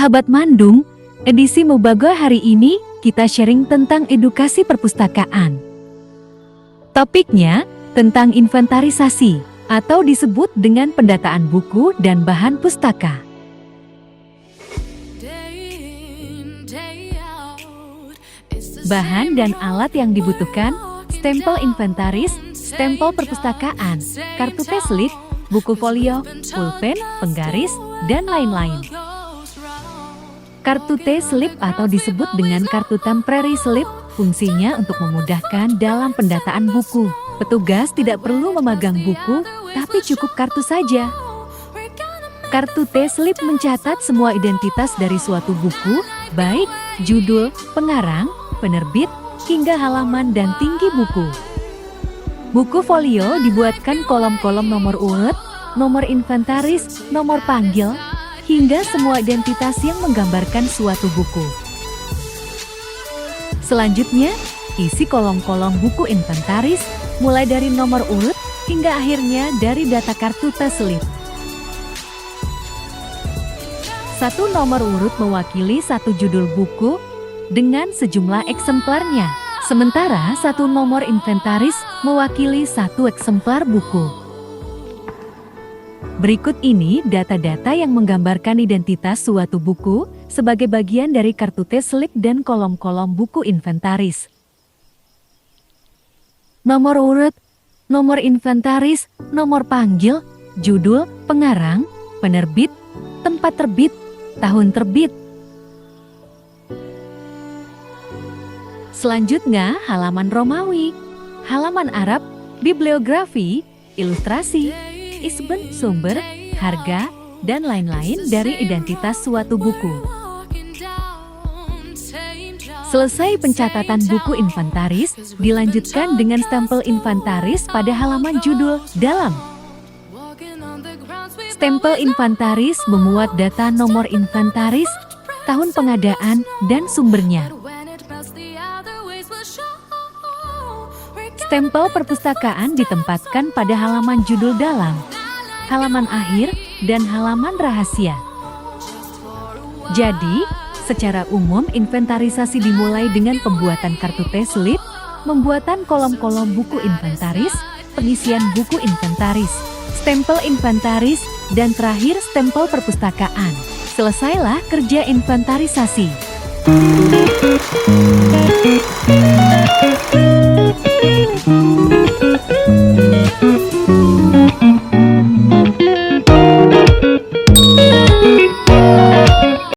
Sahabat Mandung, edisi Mubaga hari ini kita sharing tentang edukasi perpustakaan. Topiknya tentang inventarisasi atau disebut dengan pendataan buku dan bahan pustaka. Bahan dan alat yang dibutuhkan: stempel inventaris, stempel perpustakaan, kartu T-slip, buku folio, pulpen, penggaris, dan lain-lain. Kartu T-slip atau disebut dengan kartu temporary slip fungsinya untuk memudahkan dalam pendataan buku. Petugas tidak perlu memegang buku, tapi cukup kartu saja. Kartu T-slip mencatat semua identitas dari suatu buku, baik judul, pengarang, penerbit, hingga halaman dan tinggi buku. Buku folio dibuatkan kolom-kolom nomor urut, nomor inventaris, nomor panggil, hingga semua identitas yang menggambarkan suatu buku. Selanjutnya, isi kolom-kolom buku inventaris, mulai dari nomor urut hingga akhirnya dari data kartu T-slip. Satu nomor urut mewakili satu judul buku dengan sejumlah eksemplarnya, sementara satu nomor inventaris mewakili satu eksemplar buku. Berikut ini data-data yang menggambarkan identitas suatu buku sebagai bagian dari kartu T-slip dan kolom-kolom buku inventaris. Nomor urut, nomor inventaris, nomor panggil, judul, pengarang, penerbit, tempat terbit, tahun terbit. Selanjutnya, halaman Romawi, halaman Arab, bibliografi, ilustrasi, isben, sumber, harga, dan lain-lain dari identitas suatu buku. Selesai pencatatan buku inventaris, dilanjutkan dengan stempel inventaris pada halaman judul dalam. Stempel inventaris memuat data nomor inventaris, tahun pengadaan, dan sumbernya. Stempel perpustakaan ditempatkan pada halaman judul dalam, halaman akhir, dan halaman rahasia. Jadi, secara umum inventarisasi dimulai dengan pembuatan kartu T-slip, pembuatan kolom-kolom buku inventaris, pengisian buku inventaris, stempel inventaris, dan terakhir stempel perpustakaan. Selesailah kerja inventarisasi.